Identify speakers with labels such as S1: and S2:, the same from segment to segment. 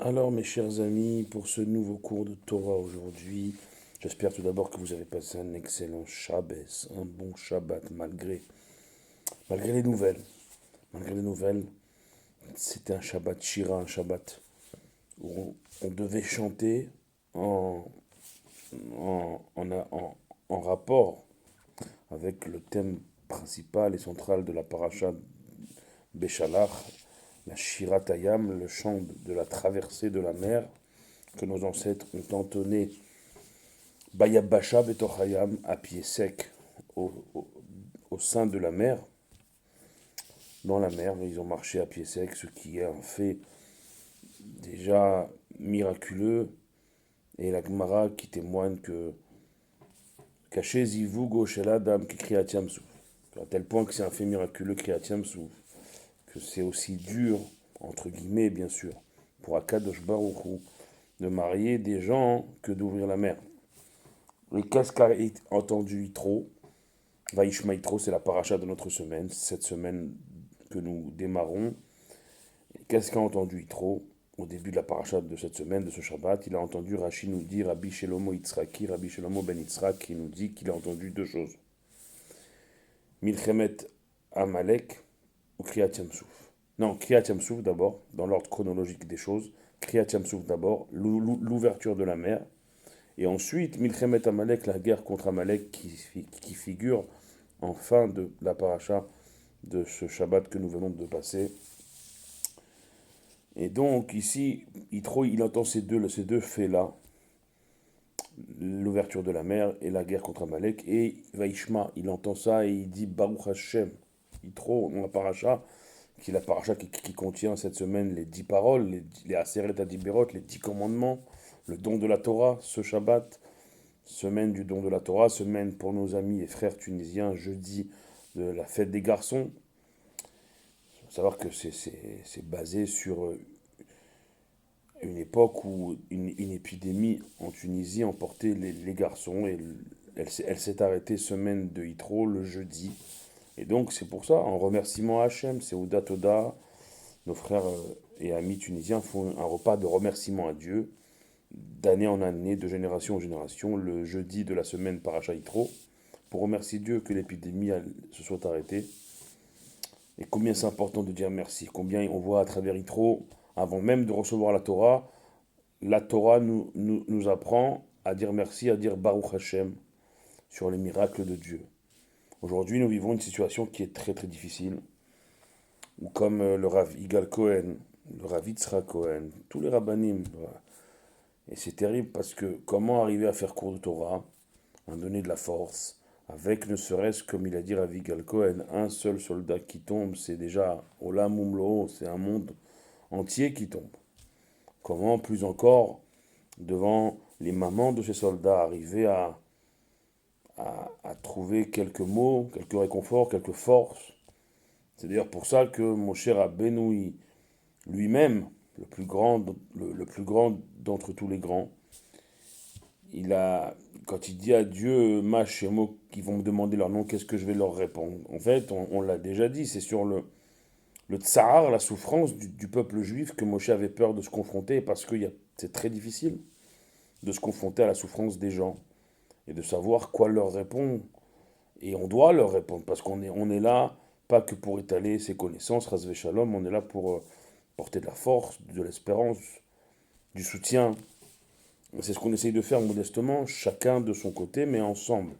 S1: Alors, mes chers amis, pour ce nouveau cours de Torah aujourd'hui, j'espère tout d'abord que vous avez passé un excellent Shabbos, un bon Shabbat, malgré les nouvelles. Malgré les nouvelles, c'était un Shabbat Shira, un Shabbat où on devait chanter en, en rapport avec le thème principal et central de la paracha Béchalach, la Shirat Hayam, le chant de la traversée de la mer que nos ancêtres ont entonné Bayabasha Betochayam, à pied sec, au, au- au sein de la mer, dans la mer, ils ont marché à pied sec, ce qui est un fait déjà miraculeux, et la Gemara qui témoigne que Caché Zivugo Sheladam qui Kriyat Yamsuf, à tel point que c'est un fait miraculeux Kriyat Yamsuf, que c'est aussi dur, entre guillemets bien sûr, pour Akadosh Baruch Hu, de marier des gens que d'ouvrir la mer. Et qu'est-ce qu'a entendu Yitro? Vaishma Yitro, c'est la paracha de notre semaine, cette semaine que nous démarrons. Qu'est-ce qu'a entendu Yitro au début de la paracha de cette semaine, de ce Shabbat? Il a entendu Rashi nous dire, Rabbi Shelomo Yitzhaki, Rabbi Shelomo Ben Yitzhak, qui nous dit qu'il a entendu deux choses. Milchemet Amalek ou Kriyat Yamsuf. Non, Kriyat Yamsuf d'abord, dans l'ordre chronologique des choses. Kriyat Yamsuf d'abord, l'ouverture de la mer. Et ensuite, Milchemet Amalek, la guerre contre Amalek qui figure en fin de la paracha de ce Shabbat que nous venons de passer. Et donc ici, il entend ces deux faits-là, l'ouverture de la mer et la guerre contre Amalek, et Vaishma, il entend ça et il dit Baruch Hashem. Yitro, dans la paracha, qui est la paracha qui contient cette semaine les 10 paroles, les Aseret Adiberot, les 10 commandements, le don de la Torah, ce Shabbat, semaine du don de la Torah, semaine pour nos amis et frères tunisiens, jeudi de la fête des garçons. Il faut savoir que c'est basé sur une époque où une épidémie en Tunisie emportait les garçons et elle s'est arrêtée semaine de Yitro le jeudi. Et donc c'est pour ça, en remerciement à Hachem, c'est Ouda Toda, nos frères et amis tunisiens font un repas de remerciement à Dieu, d'année en année, de génération en génération, le jeudi de la semaine Paracha Yitro, pour remercier Dieu que l'épidémie se soit arrêtée. Et combien c'est important de dire merci, combien on voit à travers Yitro, avant même de recevoir la Torah nous apprend à dire merci, à dire Baruch Hashem sur les miracles de Dieu. Aujourd'hui, nous vivons une situation qui est très très difficile, où comme le Rav Igal Cohen, le Rav Yitzhak Cohen, tous les rabbinim, voilà. Et c'est terrible parce que comment arriver à faire cours de Torah, à donner de la force, avec ne serait-ce, comme il a dit Rav Igal Cohen, un seul soldat qui tombe, c'est déjà Olam Umlo, c'est un monde entier qui tombe. Comment plus encore devant les mamans de ces soldats, arriver à trouver quelques mots, quelques réconforts, quelques forces. C'est d'ailleurs pour ça que mon cher Rabbeinu lui-même, le plus grand d'entre tous les grands, quand il dit à Dieu, Mach et mots qui vont me demander leur nom, qu'est-ce que je vais leur répondre? En fait, on l'a déjà dit, c'est sur le tsar, la souffrance du peuple juif que Moshe avait peur de se confronter parce que c'est très difficile de se confronter à la souffrance des gens et de savoir quoi leur répondre. Et on doit leur répondre parce on est là, pas que pour étaler ses connaissances, Razvé Shalom, on est là pour porter de la force, de l'espérance, du soutien. C'est ce qu'on essaye de faire modestement, chacun de son côté, mais ensemble.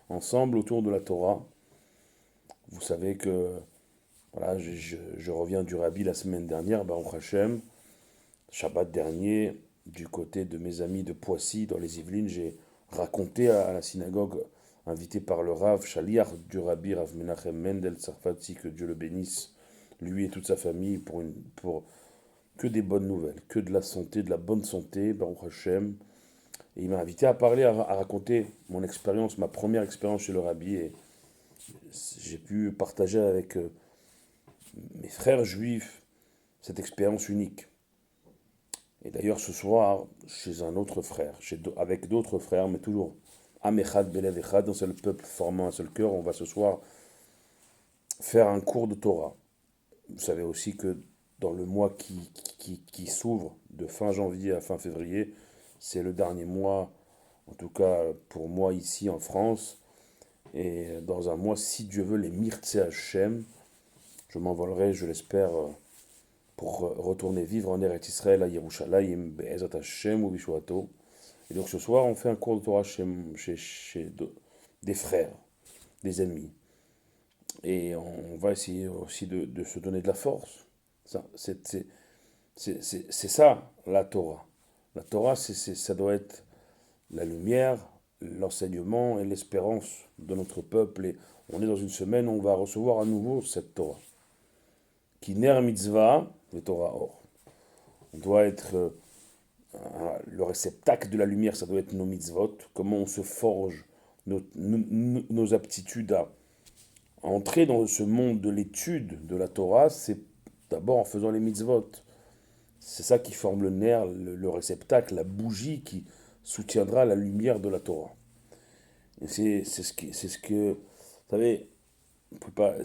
S1: Ensemble autour de la Torah. Vous savez que voilà, je reviens du Rabbi la semaine dernière, Baruch Hashem, Shabbat dernier, du côté de mes amis de Poissy, dans les Yvelines, j'ai raconté à la synagogue, invité par le Rav Shaliach du Rabbi Rav Menachem Mendel Sarfati, que Dieu le bénisse, lui et toute sa famille, pour que des bonnes nouvelles, que de la santé, de la bonne santé, Baruch Hashem. Et il m'a invité à parler, à raconter mon expérience, ma première expérience chez le Rabbi, et j'ai pu partager avec mes frères juifs cette expérience unique. Et d'ailleurs, ce soir, chez un autre frère, avec d'autres frères, mais toujours Amechad Belev Echad, un seul peuple formant un seul cœur, on va ce soir faire un cours de Torah. Vous savez aussi que dans le mois qui s'ouvre de fin janvier à fin février. C'est le dernier mois, en tout cas pour moi ici en France. Et dans un mois, si Dieu veut, les Mirtse Hashem, je m'envolerai, je l'espère, pour retourner vivre en Eretz Israël à Yerushalayim, Be'ezat Hashem ou Bishuato. Et donc ce soir, on fait un cours de Torah des frères, des ennemis. Et on va essayer aussi de se donner de la force. C'est ça, la Torah. La Torah, ça doit être la lumière, l'enseignement et l'espérance de notre peuple. Et on est dans une semaine où on va recevoir à nouveau cette Torah. Qui ner mitzvah, le Torah or. On doit être le réceptacle de la lumière, ça doit être nos mitzvot. Comment on se forge nos aptitudes à entrer dans ce monde de l'étude de la Torah, c'est d'abord en faisant les mitzvot. C'est ça qui forme le nerf, le réceptacle, la bougie qui soutiendra la lumière de la Torah. Et c'est ce que, vous savez, on peut pas,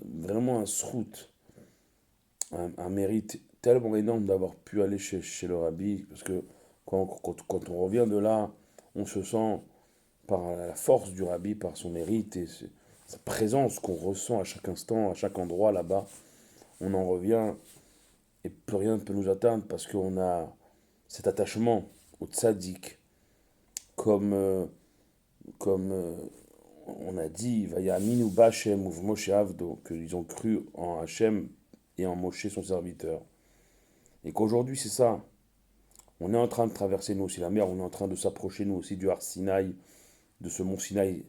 S1: vraiment un srout, un mérite tellement énorme d'avoir pu aller chez le rabbi, parce que quand on revient de là, on se sent par la force du rabbi, par son mérite et sa présence qu'on ressent à chaque instant, à chaque endroit là-bas, on en revient et plus rien ne peut nous atteindre parce qu'on a cet attachement au tzaddik, comme, on a dit, Vayaminu B'Hashem ou Moshe Avdo, qu'ils ont cru en Hachem et en Moshe son serviteur. Et qu'aujourd'hui c'est ça, on est en train de traverser nous aussi la mer, on est en train de s'approcher nous aussi du Har Sinaï, de ce mont Sinaï,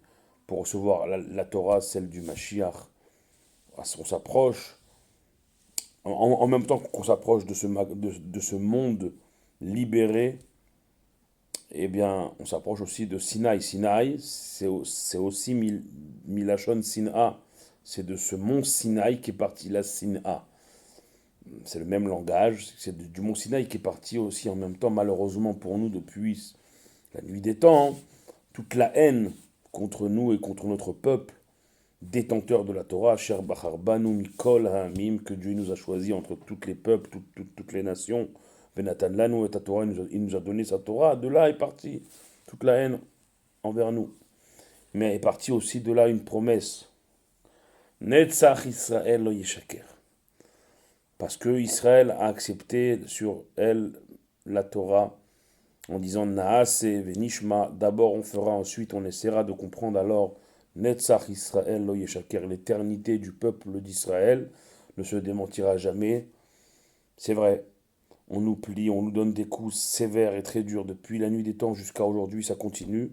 S1: pour recevoir la Torah, celle du Mashiach. On s'approche, en même temps qu'on s'approche de ce monde libéré, eh bien, on s'approche aussi de Sinaï. Sinaï, c'est aussi Milachon Sina. C'est de ce mont Sinaï qui est parti la Sina. C'est le même langage. C'est du mont Sinaï qui est parti aussi en même temps, malheureusement pour nous, depuis la nuit des temps. Toute la haine contre nous et contre notre peuple, détenteur de la Torah, Cher Bachar Banu Mikol Ha'amim, que Dieu nous a choisi entre tous les peuples, toutes les nations. Benatan Lanu et ta Torah, il nous a donné sa Torah. De là est partie toute la haine envers nous. Mais est partie aussi de là une promesse. Netzach Israël lo yishaker. Parce que Israël a accepté sur elle la Torah en disant Naase Venishma, d'abord on fera, ensuite on essaiera de comprendre alors Netzach Israël lo yishaker, l'éternité du peuple d'Israël ne se démentira jamais. C'est vrai, on nous plie, on nous donne des coups sévères et très durs depuis la nuit des temps jusqu'à aujourd'hui, ça continue.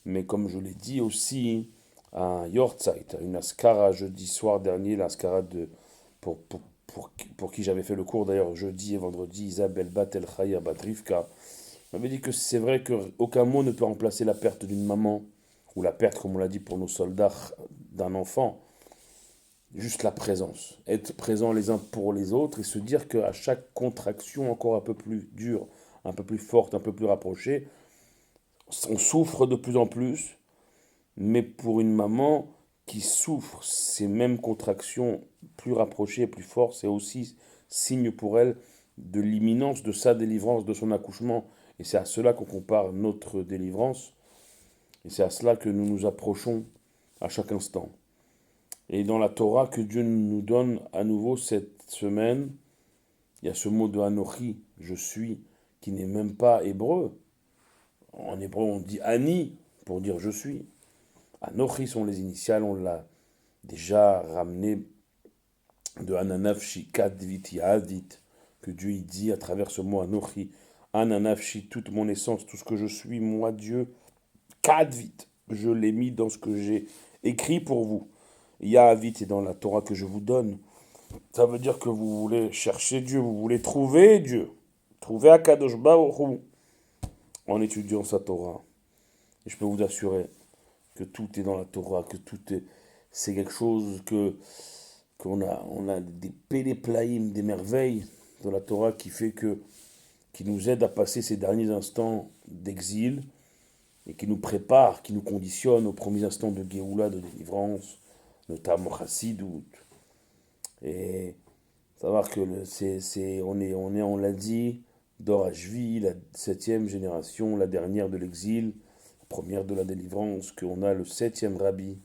S1: Mais comme je l'ai dit aussi à Yortzeit, à une askara jeudi soir dernier, l'askara pour qui j'avais fait le cours d'ailleurs jeudi et vendredi, Isabelle Batel Chaya Batrivka, m'avait dit que c'est vrai qu'aucun mot ne peut remplacer la perte d'une maman, ou la perte, comme on l'a dit pour nos soldats, d'un enfant. Juste la présence, être présent les uns pour les autres et se dire qu'à chaque contraction encore un peu plus dure, un peu plus forte, un peu plus rapprochée, on souffre de plus en plus, mais pour une maman qui souffre ces mêmes contractions plus rapprochées et plus fortes, c'est aussi signe pour elle de l'imminence de sa délivrance, de son accouchement. Et c'est à cela qu'on compare notre délivrance, et c'est à cela que nous nous approchons à chaque instant. Et dans la Torah que Dieu nous donne à nouveau cette semaine, il y a ce mot de Anochi, je suis, qui n'est même pas hébreu. En hébreu, on dit Ani pour dire je suis. Anochi sont les initiales, on l'a déjà ramené de Ananafshi Kadvit Yadit, que Dieu y dit à travers ce mot Anochi. Ananafshi, toute mon essence, tout ce que je suis, moi Dieu, Kadvit, je l'ai mis dans ce que j'ai écrit pour vous. Yahavit est dans la Torah que je vous donne. Ça veut dire que vous voulez chercher Dieu, vous voulez trouver Dieu. Trouver Akadosh Baruch Hu en étudiant sa Torah. Et je peux vous assurer que tout est dans la Torah, que c'est quelque chose qu'on a des péléplaïm, des merveilles dans la Torah qui nous aide à passer ces derniers instants d'exil et qui nous prépare, qui nous conditionne aux premiers instants de Géoula, de délivrance, notamment Chassidut. Et Savoir que on l'a dit, Dor Hashvi, la septième génération, la dernière de l'exil, la première de la délivrance, qu'on a le septième rabbi,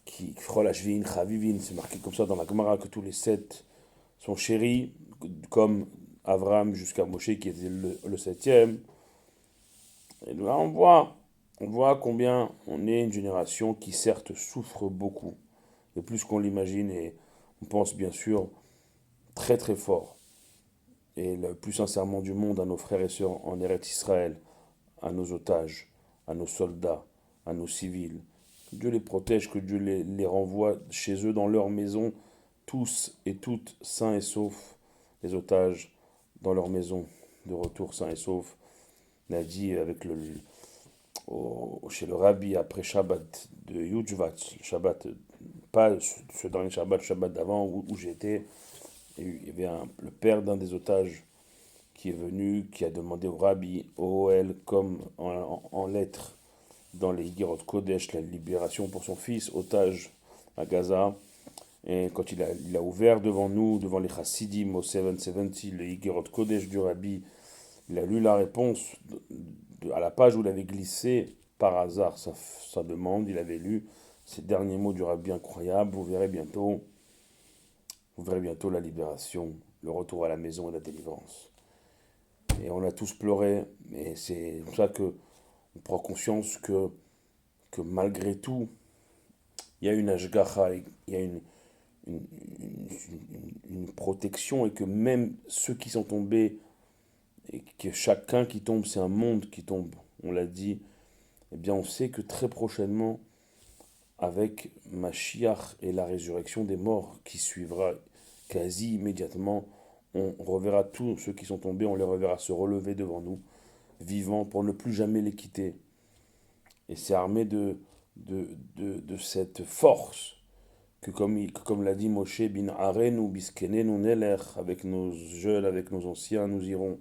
S1: qui Chol Hashvin, Chavivin, c'est marqué comme ça dans la Gemara que tous les sept sont chéris, comme Avram jusqu'à Moshe qui était le septième. Et là on voit combien on est une génération qui certes souffre beaucoup, et plus qu'on l'imagine, et on pense bien sûr très très fort, et le plus sincèrement du monde à nos frères et sœurs en Eretz Israël, à nos otages, à nos soldats, à nos civils. Que Dieu les protège, que Dieu les renvoie chez eux dans leur maison, tous et toutes sains et saufs, les otages dans leur maison, de retour sains et saufs. On a dit avec chez le rabbi après Shabbat de Yudjvat, le Shabbat, pas ce dernier Shabbat, le Shabbat d'avant où j'étais, il y avait le père d'un des otages qui est venu, qui a demandé au rabbi, au OL, comme en lettres, dans les Higgerot Kodesh, la libération pour son fils, otage à Gaza. Et quand il a ouvert devant nous, devant les Chassidim au 770, les Higgerot Kodesh du rabbi, il a lu la réponse à la page où il avait glissé par hasard sa demande. Il avait lu ces derniers mots du rabbi incroyable. Vous verrez bientôt la libération, le retour à la maison et la délivrance. Et on a tous pleuré, et c'est pour ça que on prend conscience que malgré tout, il y a une ashgacha, il y a une, une protection, et que même ceux qui sont tombés, et que chacun qui tombe, c'est un monde qui tombe, on l'a dit, eh bien on sait que très prochainement, avec Mashiach et la résurrection des morts qui suivra quasi immédiatement, on reverra tous ceux qui sont tombés, on les reverra se relever devant nous, vivants, pour ne plus jamais les quitter. Et c'est armé de cette force que, comme l'a dit Moshe, bin Aren ou biskenen ou neler, avec nos jeunes, avec nos anciens, nous irons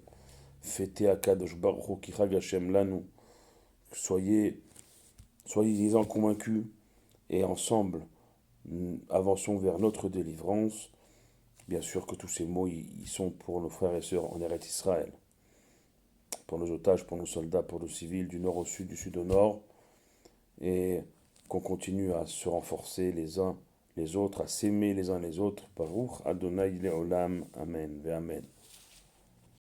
S1: fêter à Kadosh Baruch Hu Kichag Hashem Lanu. Soyez, soyez-en convaincus, et ensemble, avançons vers notre délivrance. Bien sûr que tous ces mots, ils sont pour nos frères et sœurs en Eretz Israël, pour nos otages, pour nos soldats, pour nos civils, du nord au sud, du sud au nord, et qu'on continue à se renforcer les uns les autres, à s'aimer les uns les autres. Baruch Adonai Leolam. Amen. Ve Amen.